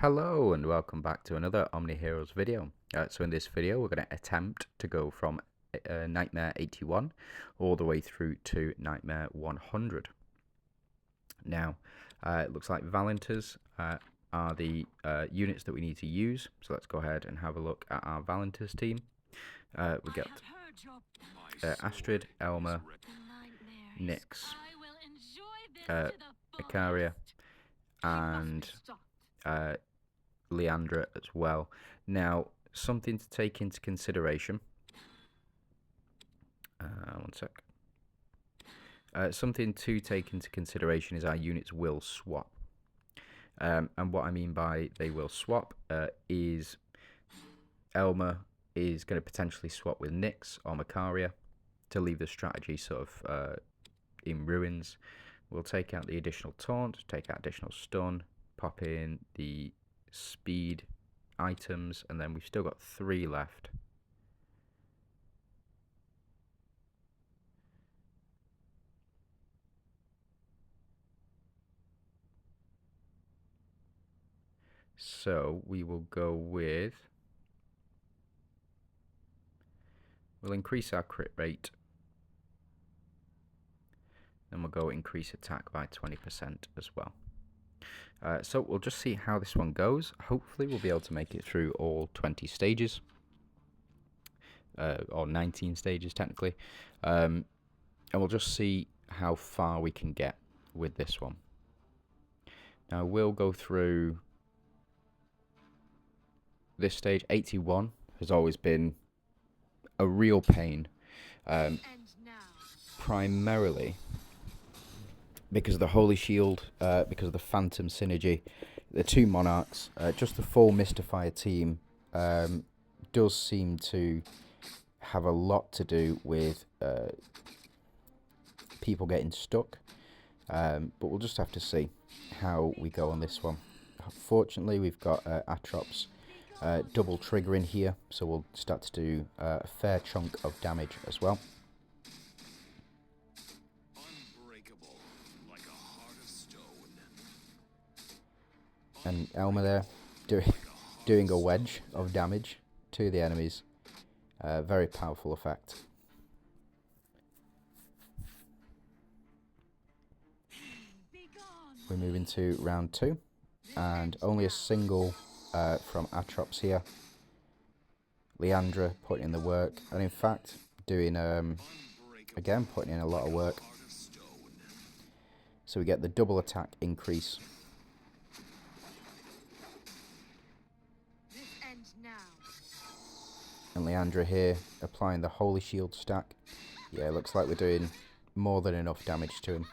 Hello and welcome back to another OMNIHEROES video. So in this video we're going to attempt to go from Nightmare 81 all the way through to Nightmare 100. Now it looks like Valenters are the units that we need to use, so let's go ahead and have a look at our Valenters team. We got Astrid, Elmer, Nyx, Icaria and Leandra as well. Now, something to take into consideration. One sec. Something to take into consideration is our units will swap. And what I mean by they will swap is Elmer is going to potentially swap with Nyx or Macaria to leave the strategy sort of in ruins. We'll take out the additional taunt, take out additional stun, pop in the speed items, and then we've still got 3 left. So we will go with, we'll increase our crit rate, and we'll go increase attack by 20% as well. So we'll just see how this one goes. Hopefully we'll be able to make it through all 20 stages, or 19 stages technically, and we'll just see how far we can get with this one. Now we'll go through this stage. 81 has always been a real pain, primarily because of the Holy Shield, because of the Phantom synergy, the 2 Monarchs, just the full Mystifier team does seem to have a lot to do with people getting stuck, but we'll just have to see how we go on this one. Fortunately, we've got Atrops double triggering here, so we'll start to do a fair chunk of damage as well. And Elmer there doing a wedge of damage to the enemies. Very powerful effect. We move into round 2, and only a single from Atrops here. Leandra putting in the work, and in fact doing again putting in a lot of work. So we get the double attack increase. And Leandra here applying the Holy Shield stack. Yeah, looks like we're doing more than enough damage to him.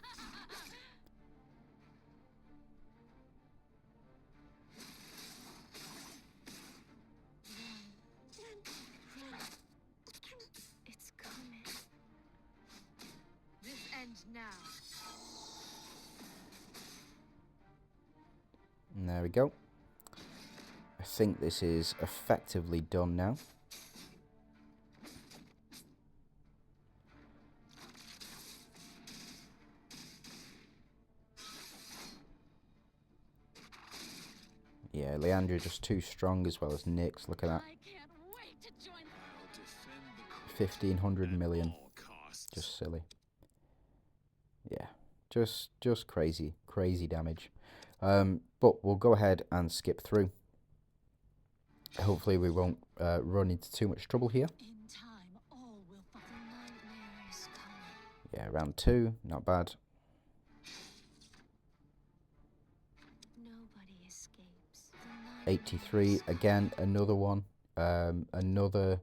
And there we go. I think this is effectively done now. Yeah, Leandra just too strong, as well as Nyx. Look at that. 1,500 million. Just silly. Yeah, just crazy damage. But we'll go ahead and skip through. Hopefully we won't run into too much trouble here. Yeah, round 2, not bad. 83, again, another one. Another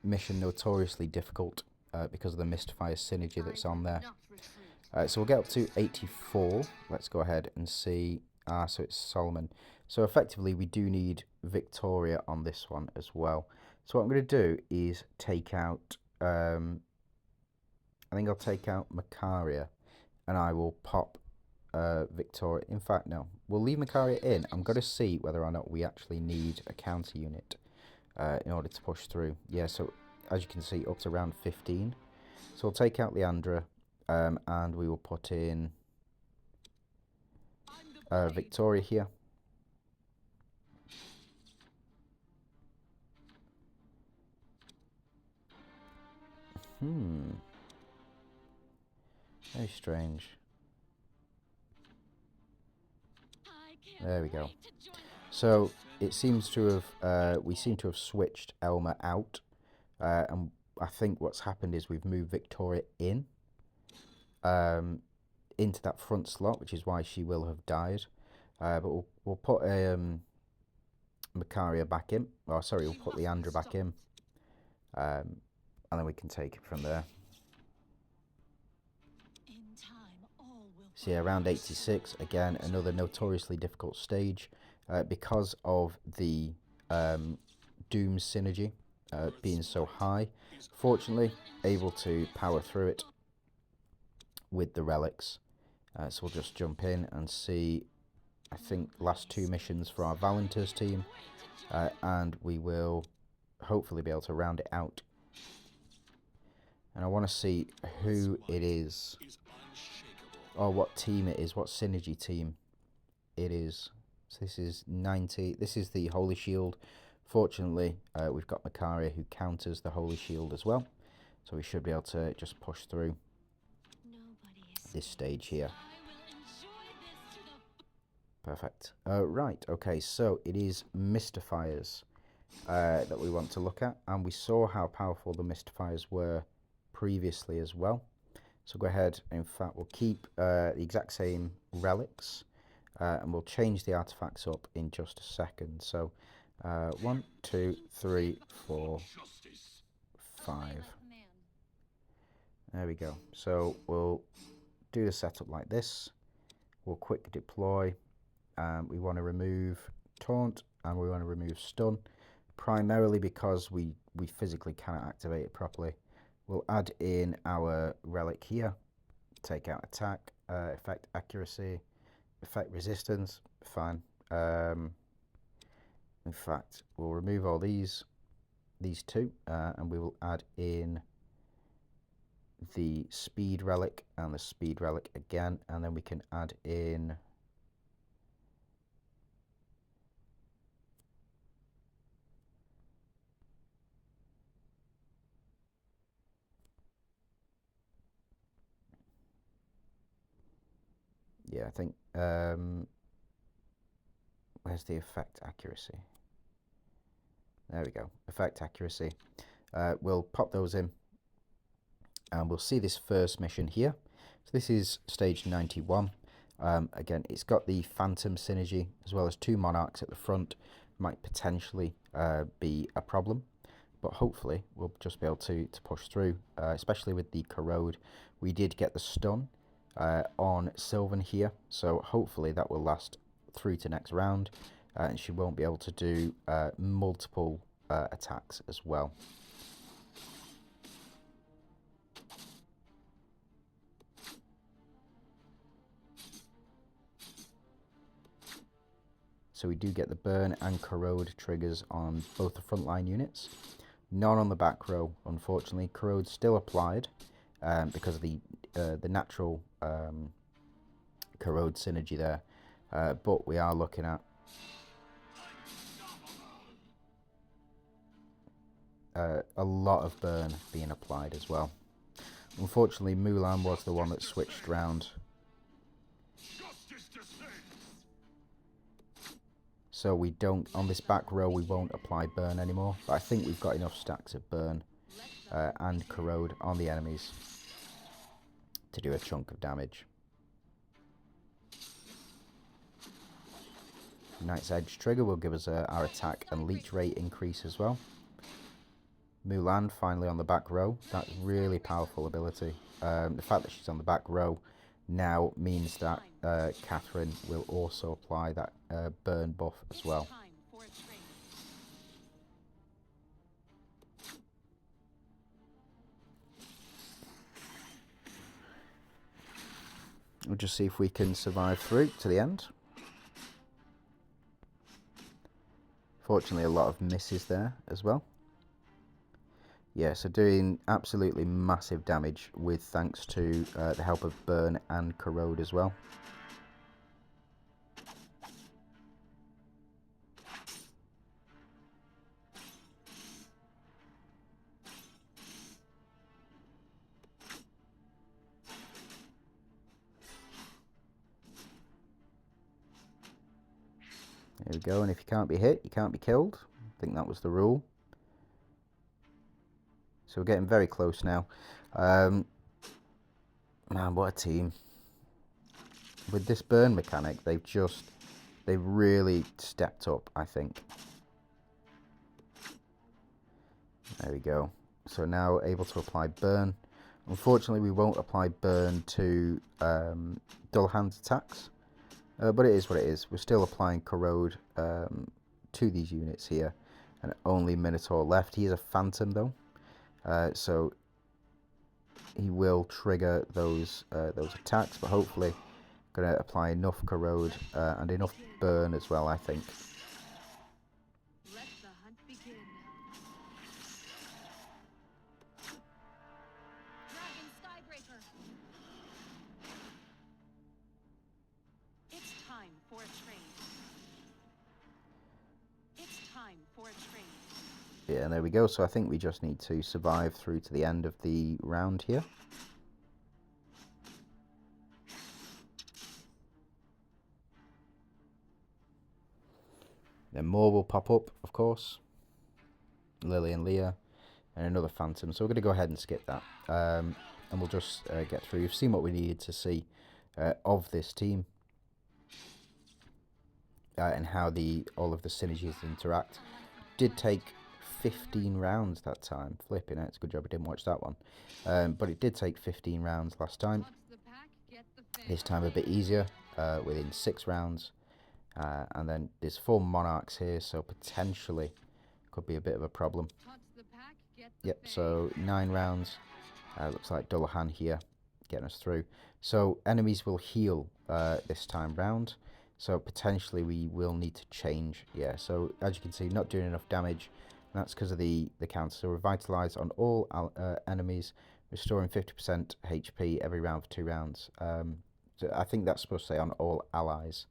mission notoriously difficult because of the Mystifier synergy that's on there. So we'll get up to 84. Let's go ahead and see. So it's Solomon. So effectively we do need Victoria on this one as well. So what I'm going to do is take out, I think I'll take out Macaria, and I will pop Victoria. In fact, no, we'll leave Macaria in. I'm going to see whether or not we actually need a counter unit in order to push through. Yeah, so as you can see, up to round 15. So we'll take out Leandra, and we will put in Victoria here. Very strange. There we go. So it seems to have, we seem to have switched Elma out. And I think what's happened is we've moved Victoria in. Into that front slot, which is why she will have died. But we'll put Macaria back in. Oh, sorry, we'll put Leandra back in. And then we can take it from there. So yeah, round 86, again, another notoriously difficult stage. Because of the Doom synergy being so high. Fortunately, able to power through it with the relics. So we'll just jump in and see, I think, last 2 missions for our Valenters team. And we will hopefully be able to round it out. And I want to see who it is. Or what team it is, what synergy team it is. So this is 90. This is the Holy Shield. Fortunately, we've got Macaria who counters the Holy Shield as well. So we should be able to just push through this stage here. Perfect. Right, okay, so it is Mystifiers that we want to look at. And we saw how powerful the Mystifiers were previously as well. So go ahead, in fact, we'll keep the exact same relics. And we'll change the artifacts up in just a second. So 1, 2, 3, 4, 5. There we go. So we'll do the setup like this. We'll quick deploy. We want to remove taunt and we want to remove stun, primarily because we physically cannot activate it properly. We'll add in our relic here. Take out attack, effect accuracy, effect resistance. Fine. In fact, we'll remove all these 2, and we will add in the speed relic and the speed relic again, and then we can add in I think where's the effect accuracy? There we go, effect accuracy. We'll pop those in and we'll see this first mission here. So this is stage 91. Again, it's got the Phantom synergy as well as 2 Monarchs at the front. Might potentially be a problem, but hopefully we'll just be able to push through, especially with the Corrode. We did get the stun on Sylvan here, so hopefully that will last through to next round, and she won't be able to do multiple attacks as well. So we do get the burn and corrode triggers on both the frontline units. None on the back row, unfortunately. Corrode's still applied because of the natural corrode synergy there. But we are looking at a lot of burn being applied as well. Unfortunately, Mulan was the one that switched round. So we don't, on this back row, we won't apply burn anymore. But I think we've got enough stacks of burn and corrode on the enemies to do a chunk of damage. Knight's Edge trigger will give us our attack and leech rate increase as well. Mulan finally on the back row. That's really powerful ability. The fact that she's on the back row now means that Catherine will also apply that burn buff as well. We'll just see if we can survive through to the end. Fortunately, a lot of misses there as well. Yeah, so doing absolutely massive damage with thanks to the help of burn and corrode as well. There we go, and if you can't be hit, you can't be killed. I think that was the rule. So we're getting very close now. Man, what a team. With this burn mechanic, they've really stepped up, I think. There we go. So now able to apply burn. Unfortunately, we won't apply burn to dull hand attacks. But it is what it is. We're still applying corrode to these units here. And only Minotaur left. He is a phantom though. So he will trigger those attacks, but hopefully going to apply enough corrode and enough burn as well, I think. Let the hunt begin. Dragon Skybreaker. It's time for a train. It's time for a train. Yeah, and there we go. So I think we just need to survive through to the end of the round here. Then more will pop up, of course. Lily and Leah, and another Phantom. So we're going to go ahead and skip that. And we'll just get through. You've seen what we needed to see of this team. And how all of the synergies interact. Did take 15 rounds that time. Flipping it, it's a good job I didn't watch that one. But it did take 15 rounds last time. This time a bit easier, within 6 rounds. And then there's 4 monarchs here, so potentially could be a bit of a problem. Yep, so 9 rounds. Looks like Dullahan here getting us through. So enemies will heal this time round. So potentially we will need to change. Yeah, so as you can see, not doing enough damage. And that's because of the counter. So revitalize on all enemies, restoring 50% HP every round for 2 rounds. So I think that's supposed to say on all allies.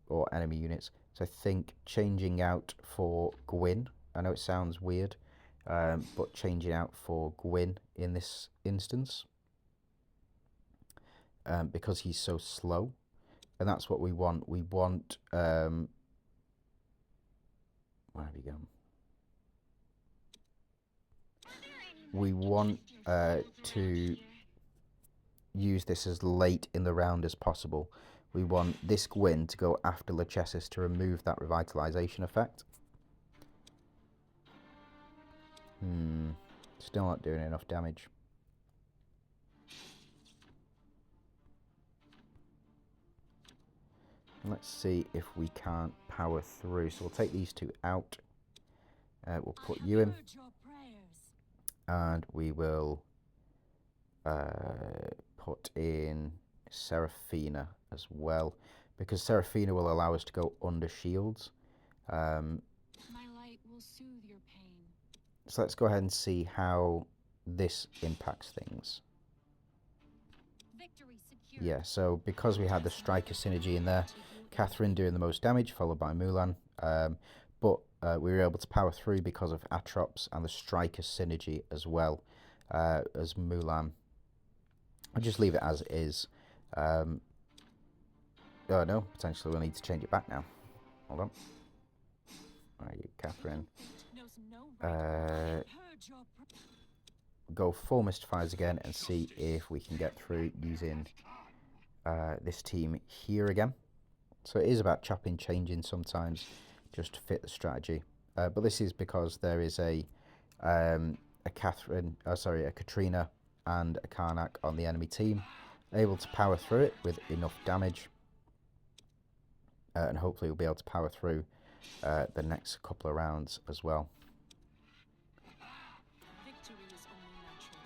Or enemy units. So I think changing out for Gwyn, I know it sounds weird, but changing out for Gwyn in this instance, because he's so slow, and that's what we want. We want, where have you gone? We want to use this as late in the round as possible. We want this Gwyn to go after Lachesis to remove that revitalization effect. Still not doing enough damage. Let's see if we can't power through. So we'll take these 2 out. We'll put you in. And we will put in Seraphina as well, because Seraphina will allow us to go under shields. My light will soothe your pain. So let's go ahead and see how this impacts things. Victory secured. Yeah, so because we had the Striker synergy in there, Catherine doing the most damage, followed by Mulan. But we were able to power through because of Atrops and the Striker synergy as well as Mulan. I'll just leave it as is. Oh no, potentially we'll need to change it back now. Hold on. Where are you, Catherine? Go full Mystifiers again and see if we can get through using this team here again. So it is about chopping, changing sometimes just to fit the strategy. But this is because there is a Katrina and a Karnak on the enemy team, able to power through it with enough damage, and hopefully we'll be able to power through the next couple of rounds as well. Victory is only natural.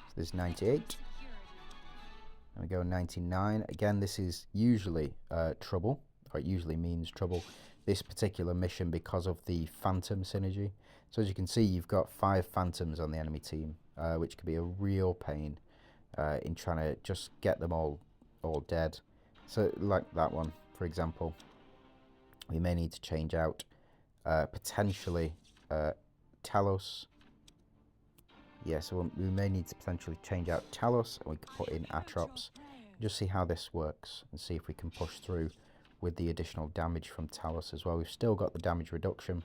So there's 98. And we go 99. Again, this is usually trouble, or it usually means trouble. This particular mission because of the Phantom synergy. So as you can see, you've got 5 Phantoms on the enemy team, which could be a real pain in trying to just get them all dead. So like that one, for example, we may need to change out potentially Talos. Yeah, so we may need to potentially change out Talos, and we can put in Atrops. Just see how this works, and see if we can push through with the additional damage from Talos as well. We've still got the damage reduction.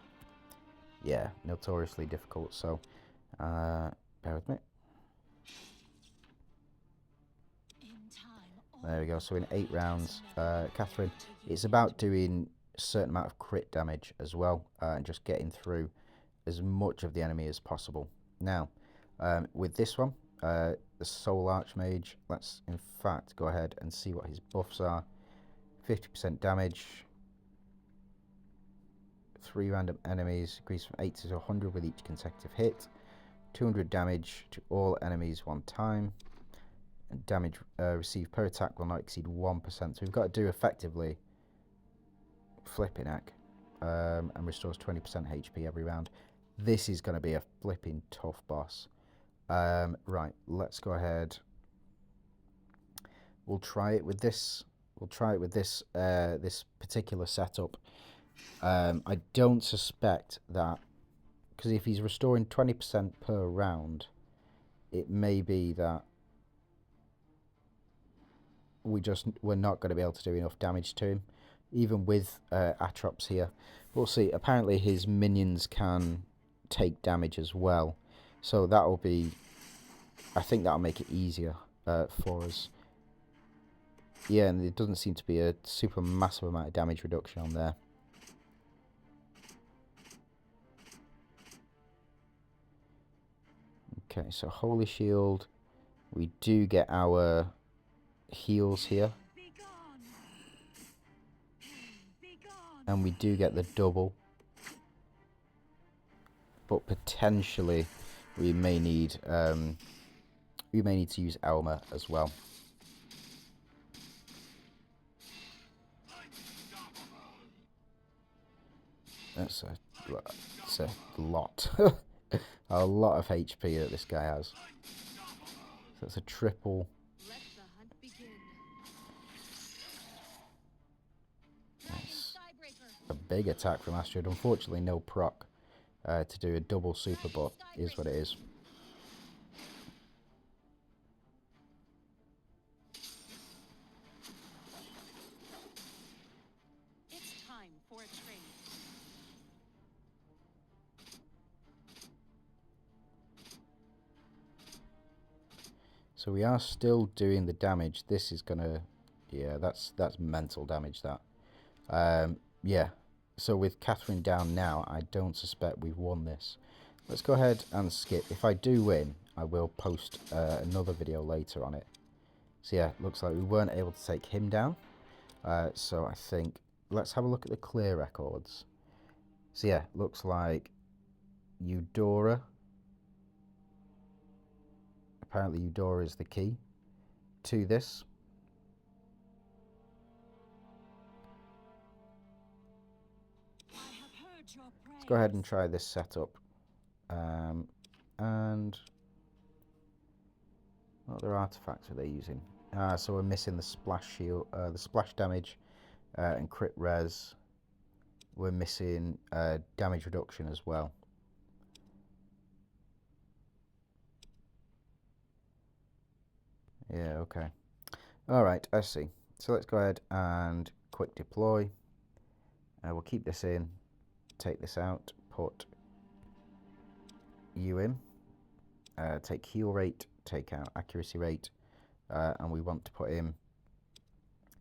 Yeah, notoriously difficult, so bear with me. There we go, so in 8 rounds, Catherine, it's about doing a certain amount of crit damage as well, and just getting through as much of the enemy as possible. Now, with this one, the Soul Archmage, let's in fact go ahead and see what his buffs are. 50% damage, 3 random enemies, increase from 80 to 100 with each consecutive hit, 200 damage to all enemies one time, and damage received per attack will not exceed 1%. So we've got to do effectively flipping heck, and restores 20% HP every round. This is going to be a flipping tough boss. Right, let's go ahead. We'll try it with this. We'll try it with this this particular setup. I don't suspect that, because if he's restoring 20% per round, it may be that we're not going to be able to do enough damage to him, even with Atrops here. We'll see. Apparently his minions can take damage as well, so that'll be, I think that'll make it easier for us. Yeah, and it doesn't seem to be a super massive amount of damage reduction on there. Okay, so Holy Shield, we do get our heals here, and we do get the double, but potentially we may need to use Elmer as well. That's a lot. A lot of HP that this guy has. So that's a triple. That's a big attack from Astrid. Unfortunately, no proc to do a double super, but is what it is. It's time for a trade. So we are still doing the damage. This is gonna, yeah, that's mental damage. That, yeah. So with Catherine down now, I don't suspect we've won this. Let's go ahead and skip. If I do win, I will post another video later on it. So yeah, looks like we weren't able to take him down. So I think let's have a look at the clear records. So yeah, looks like Eudora. Apparently Eudora is the key to this. Let's go ahead and try this setup. And what other artifacts are they using? So we're missing the splash shield, the splash damage, and crit res. We're missing damage reduction as well. Yeah, okay. Alright, I see. So let's go ahead and quick deploy. We'll keep this in, take this out, put you in, take heal rate, take out accuracy rate, and we want to put in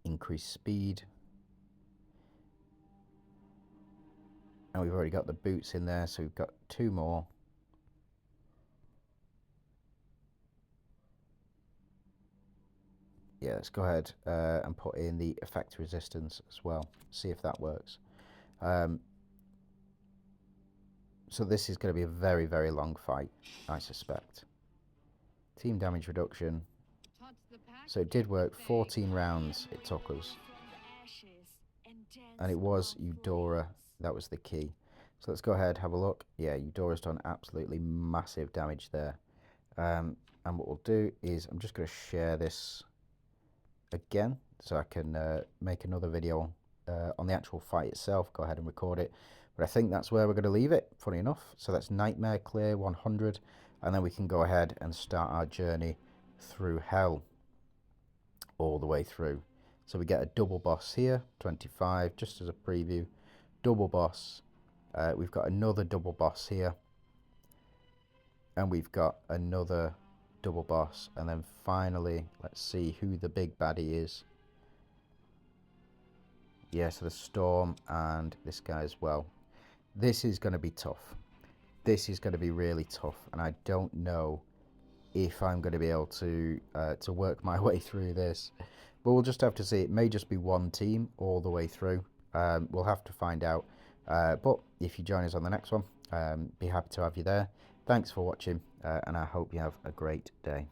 increased speed. And we've already got the boots in there, so we've got 2 more. Yeah, let's go ahead and put in the effect resistance as well, see if that works. So this is going to be a very, very long fight, I suspect. Team damage reduction. So it did work. 14 rounds it took us. And it was Eudora that was the key. So let's go ahead, have a look. Yeah, Eudora's done absolutely massive damage there. And what we'll do is I'm just going to share this again so I can make another video on the actual fight itself. Go ahead and record it. But I think that's where we're going to leave it, funny enough. So that's Nightmare Clear 100. and then we can go ahead and start our journey through hell all the way through. So we get a double boss here, 25, just as a preview. Double boss. We've got another double boss here. And we've got another double boss. And then finally, let's see who the big baddie is. Yeah, so the Storm and this guy as well. This is going to be tough. This is going to be really tough. And I don't know if I'm going to be able to work my way through this. But we'll just have to see. It may just be one team all the way through. We'll have to find out. But if you join us on the next one, be happy to have you there. Thanks for watching, and I hope you have a great day.